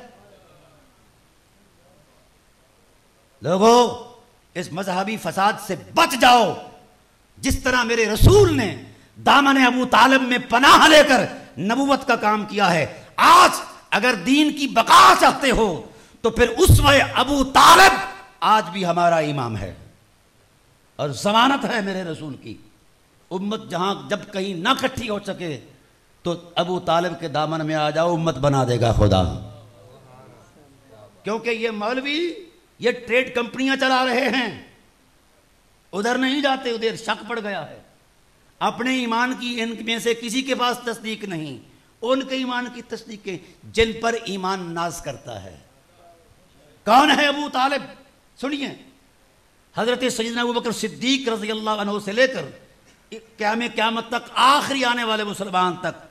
لوگو اس مذہبی فساد سے بچ جاؤ، جس طرح میرے رسول نے دامن ابو طالب میں پناہ لے کر نبوت کا کام کیا ہے۔ آج اگر دین کی بقا چاہتے ہو تو پھر اسوہ ابو طالب آج بھی ہمارا امام ہے، اور ضمانت ہے میرے رسول کی۔ امت جہاں جب کہیں نہ کٹھی ہو سکے تو ابو طالب کے دامن میں آ جاؤ، امت بنا دے گا خدا۔ کیونکہ یہ مولوی یہ ٹریڈ کمپنیاں چلا رہے ہیں، ادھر نہیں جاتے، ادھر شک پڑ گیا ہے۔ اپنے ایمان کی ان میں سے کسی کے پاس تصدیق نہیں، ان کے ایمان کی تصدیق ہے جن پر ایمان ناز کرتا ہے۔ کون ہے ابو طالب؟ سنیے، حضرت سیدنا ابوبکر صدیق رضی اللہ عنہ سے لے کر قیامت تک آخری آنے والے مسلمان تک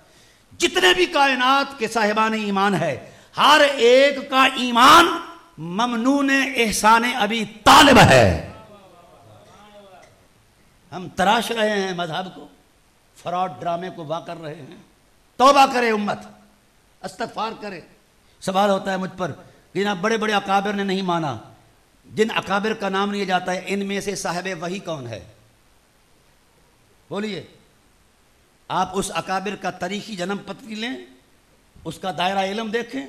جتنے بھی کائنات کے صاحبان ایمان ہے، ہر ایک کا ایمان ممنون احسان ابی طالب ہے۔ ہم تراش رہے ہیں مذہب کو، فراڈ ڈرامے کو وا کر رہے ہیں۔ توبہ کرے امت، استغفار کرے۔ سوال ہوتا ہے مجھ پر کہ جناب بڑے بڑے اکابر نے نہیں مانا، جن اکابر کا نام لیا جاتا ہے ان میں سے صاحب وحی کون ہے؟ بولیے۔ آپ اس اکابر کا تاریخی جنم پتری لیں، اس کا دائرہ علم دیکھیں،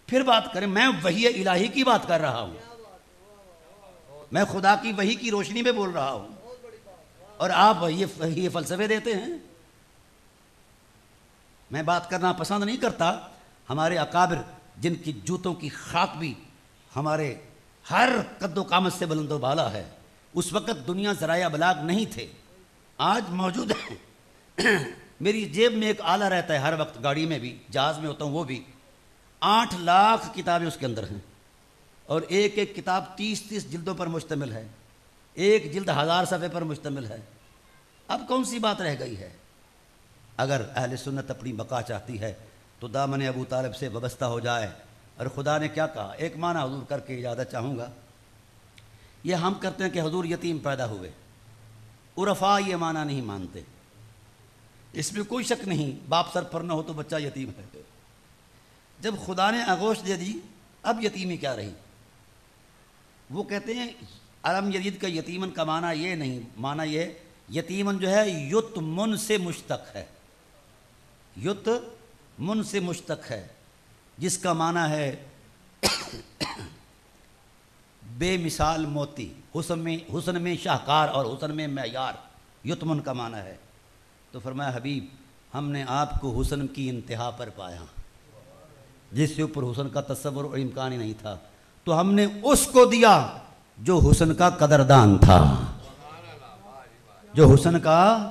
پھر بات کریں۔ میں وحی الہی کی بات کر رہا ہوں، میں خدا کی وحی کی روشنی میں بول رہا ہوں، اور آپ یہ فلسفے دیتے ہیں۔ میں بات کرنا پسند نہیں کرتا، ہمارے اکابر جن کی جوتوں کی خاک بھی ہمارے ہر قد و قامت سے بلند و بالا ہے، اس وقت دنیا ذرائع ابلاغ نہیں تھے، آج موجود ہے۔ میری جیب میں ایک آلہ رہتا ہے ہر وقت، گاڑی میں بھی، جہاز میں ہوتا ہوں وہ بھی، 8 لاکھ کتابیں اس کے اندر ہیں، اور ایک ایک کتاب 30 جلدوں پر مشتمل ہے، ایک جلد 1000 صفحے پر مشتمل ہے۔ اب کون سی بات رہ گئی ہے؟ اگر اہل سنت اپنی بقا چاہتی ہے تو دامن ابو طالب سے وابستہ ہو جائے۔ اور خدا نے کیا کہا؟ ایک معنی حضور کر کے اجازت چاہوں گا۔ یہ ہم کرتے ہیں کہ حضور یتیم پیدا ہوئے، عرفاء یہ معنی نہیں مانتے، اس میں کوئی شک نہیں، باپ سر پر نہ ہو تو بچہ یتیم ہے۔ جب خدا نے آغوش دے دی، اب یتیمی کیا رہی؟ وہ کہتے ہیں علم یزید کا یتیمن کا معنی یہ نہیں، معنی یہ یتیمن جو ہے یتمن سے مشتق ہے، یتمن سے مشتق ہے، جس کا معنی ہے بے مثال موتی، حسن میں شاہکار اور حسن میں معیار، یتمن کا معنی ہے۔ تو فرمایا حبیب ہم نے آپ کو حسن کی انتہا پر پایا، جس سے اوپر حسن کا تصور اور امکان ہی نہیں تھا، تو ہم نے اس کو دیا جو حسن کا قدردان تھا، جو حسن کا۔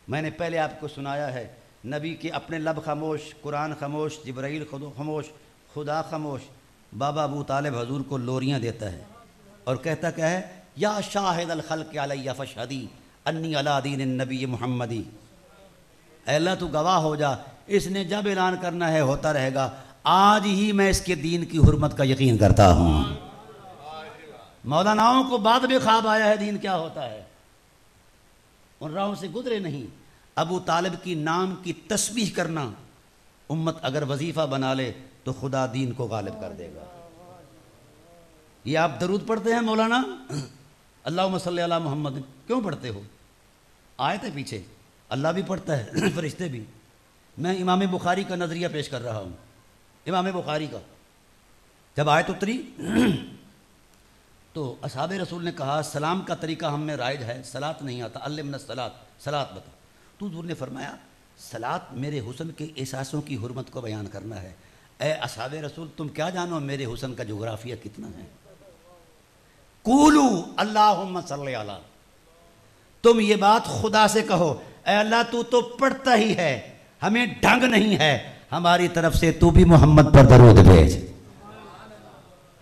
میں نے پہلے آپ کو سنایا ہے، نبی کے اپنے لب خاموش، قرآن خاموش، جبرائیل خاموش، خدا خاموش، بابا ابو طالب حضور کو لوریاں دیتا ہے اور کہتا کیا ہے؟ یا شاہد الخلق علیہ فاشہدی انی علی دین النبی محمدی۔ اے اللہ تو گواہ ہو جا، اس نے جب اعلان کرنا ہے ہوتا رہے گا، آج ہی میں اس کے دین کی حرمت کا یقین کرتا ہوں۔ مولاناؤں کو بعد میں خواب آیا ہے دین کیا ہوتا ہے، ان راہوں سے گزرے نہیں۔ ابو طالب کی نام کی تسبیح کرنا امت اگر وظیفہ بنا لے تو خدا دین کو غالب کر دے گا۔ یہ آپ درود پڑھتے ہیں مولانا، اللہم صلی علی محمد، کیوں پڑھتے ہو؟ آیت ہے پیچھے، اللہ بھی پڑھتا ہے، فرشتے بھی۔ میں امام بخاری کا نظریہ پیش کر رہا ہوں. امام بخاری کا جب آیت اتری تو اصحاب رسول نے کہا سلام کا طریقہ ہم میں رائج ہے، صلاۃ نہیں آتا، علمنا الصلاۃ، صلاۃ بتا. تو حضور نے فرمایا صلاۃ میرے حسن کے احساسوں کی حرمت کو بیان کرنا ہے. اے اصحاب رسول تم کیا جانو میرے حسن کا جغرافیہ کتنا ہے. قولو اللہم صلی علی، تم یہ بات خدا سے کہو اے اللہ تو پڑھتا ہی ہے، ہمیں ڈھنگ نہیں ہے، ہماری طرف سے تو بھی محمد پر درود بھیج.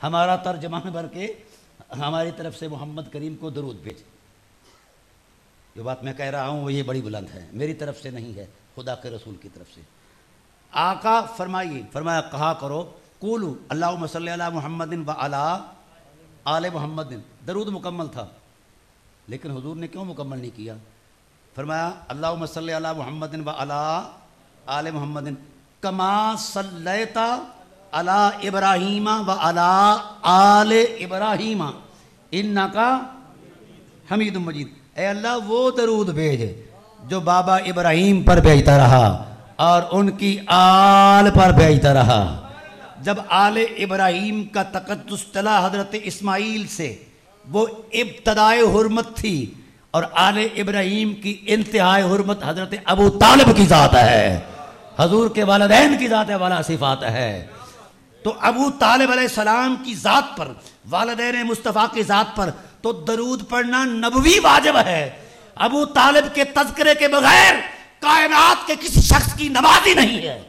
ہمارا ترجمان بھر کے ہماری طرف سے محمد کریم کو درود بھیج. جو بات میں کہہ رہا ہوں وہ یہ بڑی بلند ہے، میری طرف سے نہیں ہے، خدا کے رسول کی طرف سے. آقا فرمایا کہا کرو قولو اللہم صلی علی محمد و علی آل محمد. درود مکمل تھا لیکن حضور نے کیوں مکمل نہیں کیا؟ فرمایا اللہم صلی علی محمد و علی آل محمد کما صلیت علی ابراہیم و علی آل ابراہیم انکا حمید مجید. اے اللہ وہ درود بھیج جو بابا ابراہیم پر بھیجتا رہا اور ان کی آل پر بھیجتا رہا. جب آل ابراہیم کا تقدس چلا حضرت اسماعیل سے وہ ابتدائے حرمت تھی، اور آل ابراہیم کی انتہائی حرمت حضرت ابو طالب کی ذات ہے، حضور کے والدین کی ذات والا صفات ہے. تو ابو طالب علیہ السلام کی ذات پر، والدین مصطفیٰ کی ذات پر تو درود پڑھنا نبوی واجب ہے. ابو طالب کے تذکرے کے بغیر کائنات کے کسی شخص کی نماز ہی نہیں ہے.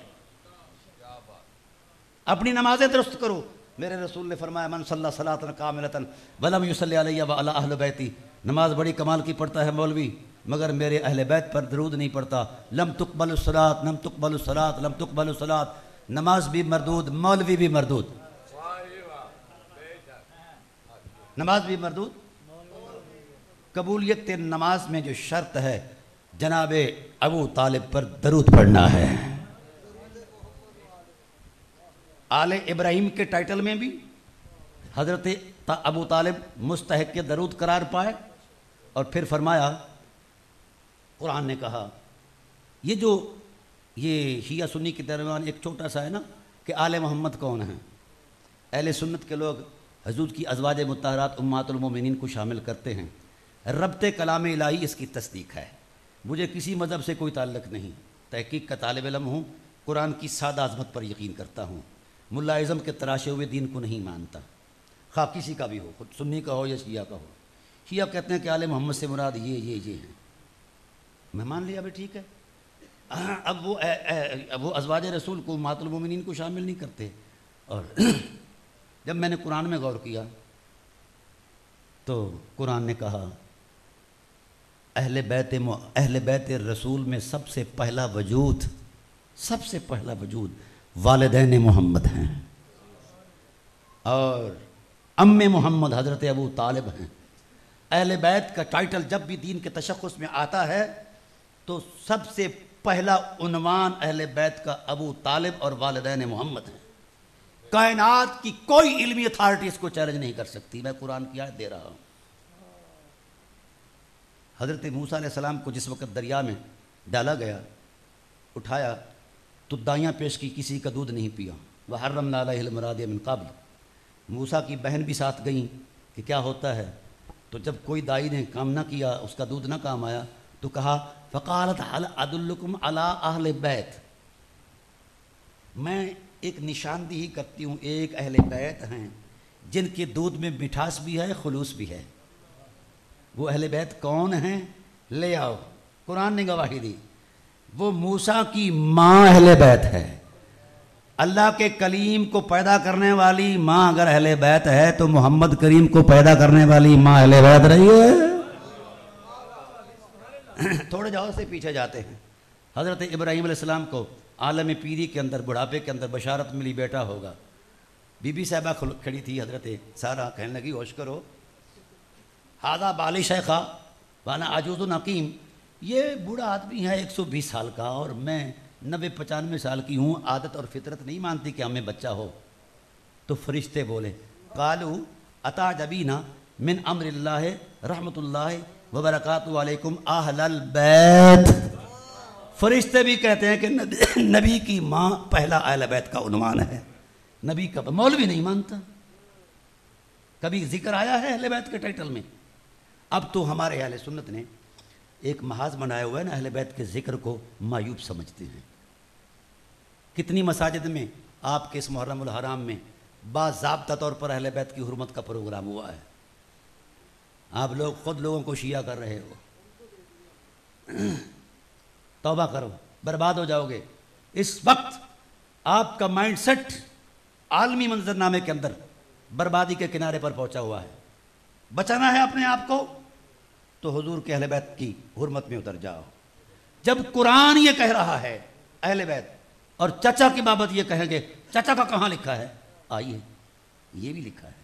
اپنی نمازیں درست کرو. میرے رسول نے فرمایا من صلی صلاۃ کاملۃ ولم یصلی علی وعلی اہل بیتی. نماز بڑی کمال کی پڑھتا ہے مولوی مگر میرے اہل بیت پر درود نہیں پڑھتا، لم تقبل الصلاۃ، لم تقبل الصلاۃ، لم تقبل الصلاۃ. نماز بھی مردود، مولوی بھی مردود. نماز بھی مردود. قبولیت نماز میں جو شرط ہے جناب ابو طالب پر درود پڑھنا ہے. آل ابراہیم کے ٹائٹل میں بھی حضرت ابو طالب مستحق کے درود قرار پائے. اور پھر فرمایا قرآن نے کہا یہ شیعہ سنی کے درمیان ایک چھوٹا سا ہے نا کہ آل محمد کون ہیں. اہل سنت کے لوگ حضور کی ازواج مطہرات امہات المومنین کو شامل کرتے ہیں. ربط کلام الہی اس کی تصدیق ہے. مجھے کسی مذہب سے کوئی تعلق نہیں، تحقیق کا طالب علم ہوں، قرآن کی سادہ عظمت پر یقین کرتا ہوں، ملا اعظم کے تراشے ہوئے دین کو نہیں مانتا، خواہ کسی کا بھی ہو، خود سنی کا ہو یا شیعہ کا ہو. شیعہ کہتے ہیں کہ آل محمد سے مراد یہ ہیں. میں مان لیا بھی ٹھیک ہے. اب وہ ازواج رسول کو امہات المومنین کو شامل نہیں کرتے. اور جب میں نے قرآن میں غور کیا تو قرآن نے کہا اہل بیت رسول میں سب سے پہلا وجود والدین محمد ہیں اور ام محمد حضرت ابو طالب ہیں. اہل بیت کا ٹائٹل جب بھی دین کے تشخص میں آتا ہے تو سب سے پہلا عنوان اہل بیت کا ابو طالب اور والدین محمد ہیں. کائنات کی کوئی علمی اتھارٹی اس کو چیلنج نہیں کر سکتی. میں قرآن کی آیت دے رہا ہوں. حضرت موسیٰ علیہ السلام کو جس وقت دریا میں ڈالا گیا، اٹھایا تو دائیاں پیش کی، کسی کا دودھ نہیں پیا. وَحَرَّمْنَا عَلَيْهِ الْمَرَاضِعَ مِنْ قَبْلُ. موسیٰ کی بہن بھی ساتھ گئیں کہ کیا ہوتا ہے. تو جب کوئی دائی نے کام نہ کیا، اس کا دودھ نہ کام آیا تو کہا فَقَالَتْ هَلْ أَدُلُّكُمْ عَلَىٰ أَهْلِ بَيْتٍ. میں ایک نشاندہی کرتی ہوں، ایک اہل بیت ہیں جن کے دودھ میں مٹھاس بھی ہے، خلوص بھی ہے. وہ اہل بیت کون ہیں؟ لے آؤ. قرآن نے گواہی دی. وہ موسیٰ کی ماں اہل بیت ہے. اللہ کے کلیم کو پیدا کرنے والی ماں اگر اہل بیت ہے تو محمد کریم کو پیدا کرنے والی ماں اہل بیت رہی ہے. تھوڑے جاؤ سے پیچھے جاتے ہیں. حضرت ابراہیم علیہ السلام کو عالم پیری کے اندر، بڑھاپے کے اندر بشارت ملی بیٹا ہوگا. بی بی صاحبہ کھڑی تھی، حضرت سارہ کہنے لگی ہوش کرو، ہادہ بالی شیخہ وانا عجوز نقیم. یہ بوڑھا آدمی ہے 120 سال کا اور میں 90-95 سال کی ہوں. عادت اور فطرت نہیں مانتی کہ ہمیں بچہ ہو. تو فرشتے بولے قالوا اتعجبین من امر اللہ رحمت اللہ وبرکاتہ علیکم اہل البیت فرشتے بھی کہتے ہیں کہ نبی کی ماں پہلا اہل بیت کا عنوان ہے. نبی کا مولوی نہیں مانتا. کبھی ذکر آیا ہے اہل بیت کے ٹائٹل میں؟ اب تو ہمارے اہل سنت نے ایک محاذ بنایا ہوا ہے نا، اہل بیت کے ذکر کو معیوب سمجھتے ہیں. کتنی مساجد میں آپ کے اس محرم الحرام میں باضابطہ طور پر اہل بیت کی حرمت کا پروگرام ہوا ہے. آپ لوگ خود لوگوں کو شیعہ کر رہے ہو. توبہ کرو، برباد ہو جاؤ گے. اس وقت آپ کا مائنڈ سیٹ عالمی منظرنامے کے اندر بربادی کے کنارے پر پہنچا ہوا ہے. بچانا ہے اپنے آپ کو تو حضور کے اہل بیت کی حرمت میں اتر جاؤ. جب قرآن یہ کہہ رہا ہے اہل بیت اور چچا کی بابت یہ کہیں گے، چچا کا کہاں لکھا ہے؟ آئیے یہ بھی لکھا ہے،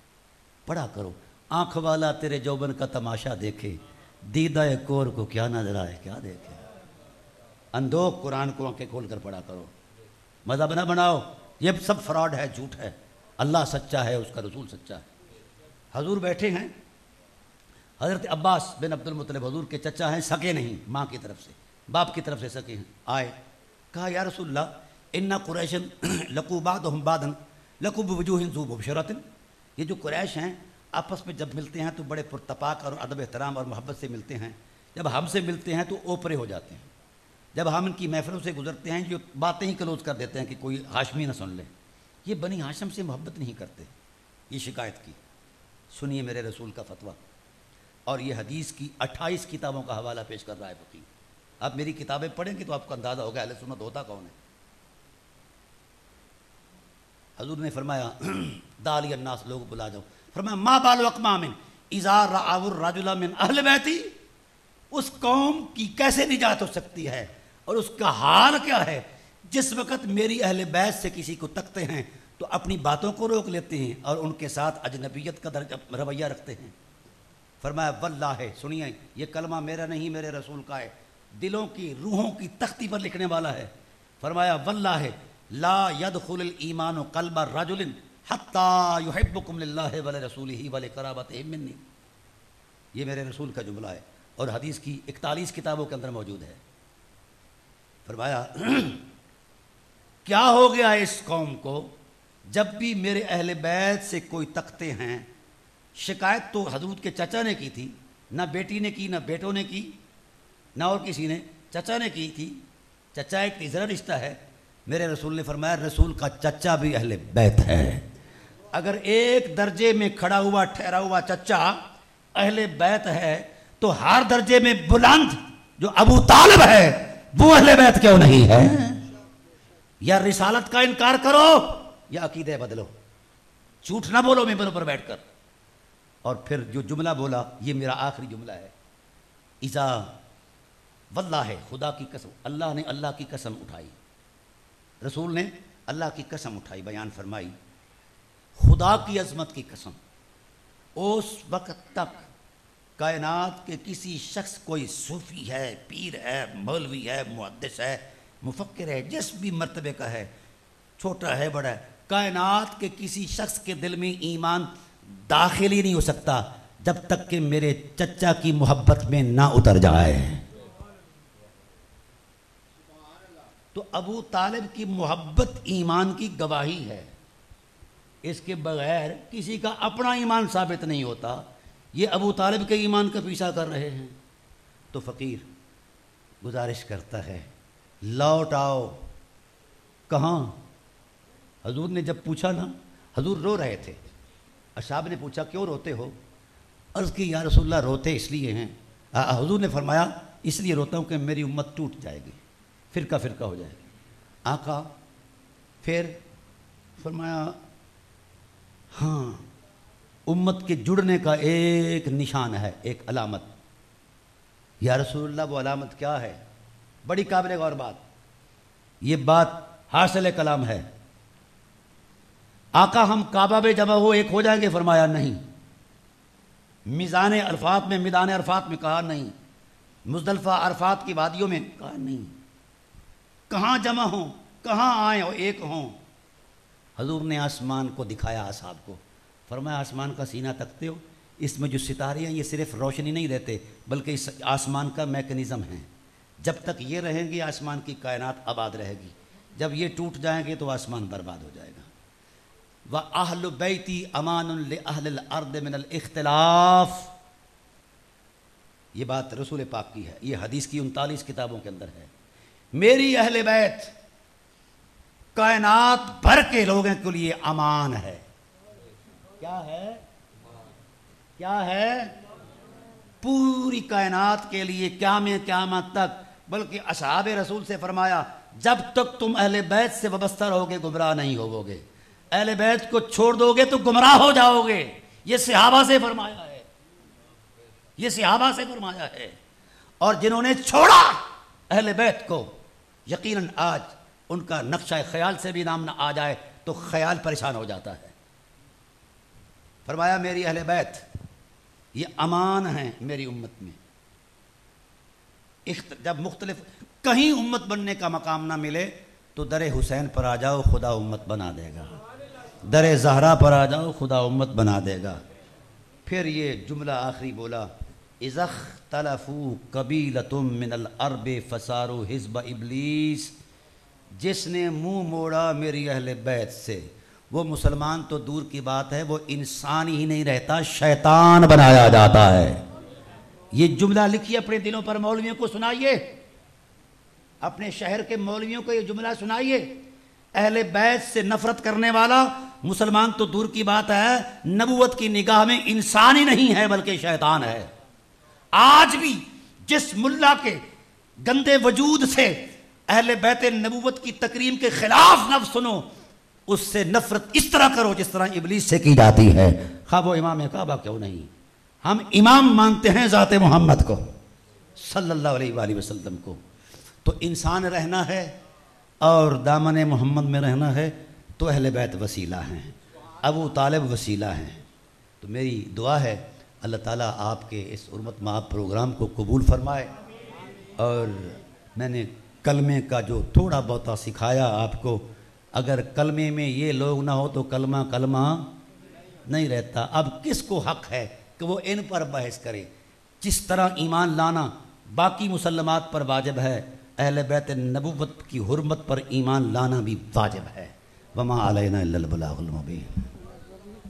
پڑھا کرو. آنکھ والا تیرے جوبن کا تماشا دیکھے، دیدہ کور کو کیا نظر آئے کیا دیکھے. اندھو قرآن کو آنکھیں کھول کر پڑھا کرو. مذہب نہ بناؤ، یہ سب فراڈ ہے، جھوٹ ہے. اللہ سچا ہے، اس کا رسول سچا ہے. حضور بیٹھے ہیں، حضرت عباس بن عبد المطلب حضور کے چچا ہیں، سگے نہیں، ماں کی طرف سے، باپ کی طرف سے سگے ہیں. آئے، کہا یا رسول اللہ انا قریشن لقوا بعضهم بعضا لقوا بوجوہ ذو مبشرۃ. یہ جو قریش ہیں آپس میں جب ملتے ہیں تو بڑے پرتپاک اور ادب احترام اور محبت سے ملتے ہیں. جب ہم سے ملتے ہیں تو اوپرے ہو جاتے ہیں. جب ہم ان کی محفلوں سے گزرتے ہیں جو باتیں ہی کلوز کر دیتے ہیں کہ کوئی ہاشمی نہ سن لے. یہ بنی ہاشم سے محبت نہیں کرتے. یہ شکایت کی. سنیے میرے رسول کا فتویٰ، اور یہ حدیث کی 28 کتابوں کا حوالہ پیش کر رہا ہے فقیہ. آپ میری کتابیں پڑھیں گے تو آپ کو اندازہ ہوگا اہل سنت ہوتا کون ہے. حضور نے فرمایا داعی الناس، لوگ بلا جاؤ. فرمایا ما بال اقوام اذا رأوا الرجل من اہل بیتی. اس قوم کی کیسے نجات ہو سکتی ہے اور اس کا حال کیا ہے جس وقت میری اہل بیت سے کسی کو تکتے ہیں تو اپنی باتوں کو روک لیتے ہیں اور ان کے ساتھ اجنبیت کا رویہ رکھتے ہیں. فرمایا واللہ، سنیے یہ کلمہ میرا نہیں میرے رسول کا ہے، دلوں کی روحوں کی تختی پر لکھنے والا ہے. فرمایا واللہ لا يدخل الایمان قلب الرجل حتی یحبکم للہ ولرسولہ ولقرابتہ منی. یہ میرے رسول کا جملہ ہے اور حدیث کی 41 کتابوں کے اندر موجود ہے. فرمایا کیا ہو گیا اس قوم کو جب بھی میرے اہل بیت سے کوئی تکتے ہیں. شکایت تو حضرت کے چچا نے کی تھی، نہ بیٹی نے کی، نہ بیٹوں نے کی، نہ اور کسی نے، چچا نے کی تھی. چچا ایک تیسرا رشتہ ہے. میرے رسول نے فرمایا رسول کا چچا بھی اہل بیت ہے. اگر ایک درجے میں کھڑا ہوا ٹھہرا ہوا چچا اہل بیت ہے تو ہر درجے میں بلند جو ابو طالب ہے وہ اہل بیت کیوں نہیں ہے؟ یا رسالت کا انکار کرو یا عقیدہ بدلو. جھوٹ نہ بولو ممبر پر بیٹھ کر. اور پھر جو جملہ بولا یہ میرا آخری جملہ ہے. اذا واللہ، خدا کی قسم، اللہ نے اللہ کی قسم اٹھائی، رسول نے اللہ کی قسم اٹھائی، بیان فرمائی. خدا کی عظمت کی قسم، اس وقت تک کائنات کے کسی شخص، کوئی صوفی ہے، پیر ہے، مولوی ہے، محدث ہے، مفکر ہے، جس بھی مرتبے کا ہے، چھوٹا ہے بڑا ہے، کائنات کے کسی شخص کے دل میں ایمان داخل ہی نہیں ہو سکتا جب تک کہ میرے چچا کی محبت میں نہ اتر جائے. تو ابو طالب کی محبت ایمان کی گواہی ہے. اس کے بغیر کسی کا اپنا ایمان ثابت نہیں ہوتا. یہ ابو طالب کے ایمان کا پیچھا کر رہے ہیں. تو فقیر گزارش کرتا ہے لوٹ آؤ. کہاں؟ حضور نے جب پوچھا نا، حضور رو رہے تھے. اصحاب نے پوچھا کیوں روتے ہو؟ عرض کی یا رسول اللہ روتے اس لیے ہیں. حضور نے فرمایا اس لیے روتا ہوں کہ میری امت ٹوٹ جائے گی، فرقہ فرقہ ہو جائے گی. آقا پھر فرمایا ہاں، امت کے جڑنے کا ایک نشان ہے، ایک علامت. یا رسول اللہ وہ علامت کیا ہے؟ بڑی قابل غور بات. یہ بات حاصل کلام ہے. آقا ہم کعبہ میں جمع ہو ایک ہو جائیں گے؟ فرمایا نہیں. میزان عرفات میں، میدان عرفات میں؟ کہا نہیں. مزدلفہ عرفات کی وادیوں میں؟ کہا نہیں. کہاں جمع ہوں، کہاں آئیں اور ایک ہوں؟ حضور نے آسمان کو دکھایا اصحاب کو. فرمایا آسمان کا سینہ تکتے ہو؟ اس میں جو ستارے ہیں یہ صرف روشنی نہیں دیتے بلکہ اس آسمان کا میکانزم ہے. جب تک یہ رہیں گے آسمان کی کائنات آباد رہے گی، جب یہ ٹوٹ جائیں گے تو آسمان برباد ہو جائے گا۔ وَأَهْلُ بَيْتِي أَمَانٌ لِأَهْلِ الْأَرْضِ مِنَ الْإِخْتِلَافِ، یہ بات رسول پاک کی ہے، یہ حدیث کی 39 کتابوں کے اندر ہے۔ میری اہل بیت کائنات بھر کے لوگوں کے لیے امان ہے۔ کیا ہے؟ کیا ہے؟ پوری کائنات کے لیے قیامت تک، بلکہ اصحاب رسول سے فرمایا جب تک تم اہل بیت سے وابستہ رہو گے گمراہ نہیں ہوو گے، اہل بیت کو چھوڑ دو گے تو گمراہ ہو جاؤ گے۔ یہ صحابہ سے فرمایا ہے، یہ صحابہ سے فرمایا ہے۔ اور جنہوں نے چھوڑا اہل بیت کو، یقیناً آج ان کا نقشہ خیال سے بھی نام نہ آ جائے تو خیال پریشان ہو جاتا ہے۔ فرمایا میری اہل بیت یہ امان ہیں میری امت میں، جب مختلف کہیں امت بننے کا مقام نہ ملے تو در حسین پر آ جاؤ، خدا امت بنا دے گا، در زہرا پر آ جاؤ، خدا امت بنا دے گا۔ پھر یہ جملہ آخری بولا، اذا اختلفوا قبیلۃ من العرب فصاروا حزب ابلیس، جس نے منہ موڑا میری اہل بیت سے، وہ مسلمان تو دور کی بات ہے، وہ انسان ہی نہیں رہتا، شیطان بنایا جاتا ہے۔ یہ جملہ لکھیے، اپنے دلوں پر مولویوں کو سنائیے، اپنے شہر کے مولویوں کو یہ جملہ سنائیے، اہل بیت سے نفرت کرنے والا مسلمان تو دور کی بات ہے، نبوت کی نگاہ میں انسان ہی نہیں ہے بلکہ شیطان ہے۔ آج بھی جس ملا کے گندے وجود سے اہل بیت نبوت کی تکریم کے خلاف لفظ سنو، اس سے نفرت اس طرح کرو جس طرح ابلیس سے کی جاتی ہے، خواہ وہ امام کعبہ کیوں نہیں۔ ہم امام مانتے ہیں ذات محمد کو صلی اللہ علیہ وآلہ وسلم کو۔ تو انسان رہنا ہے اور دامن محمد میں رہنا ہے تو اہل بیت وسیلہ ہیں، ابو طالب وسیلہ ہیں۔ تو میری دعا ہے اللہ تعالیٰ آپ کے اس حرمت مآب پروگرام کو قبول فرمائے، اور میں نے کلمے کا جو تھوڑا بہت سکھایا آپ کو، اگر کلمے میں یہ لوگ نہ ہو تو کلمہ نہیں رہتا۔ اب کس کو حق ہے کہ وہ ان پر بحث کرے؟ جس طرح ایمان لانا باقی مسلمات پر واجب ہے، اہل بیت نبوت کی حرمت پر ایمان لانا بھی واجب ہے۔ وما علینا الا البلاغ المبین۔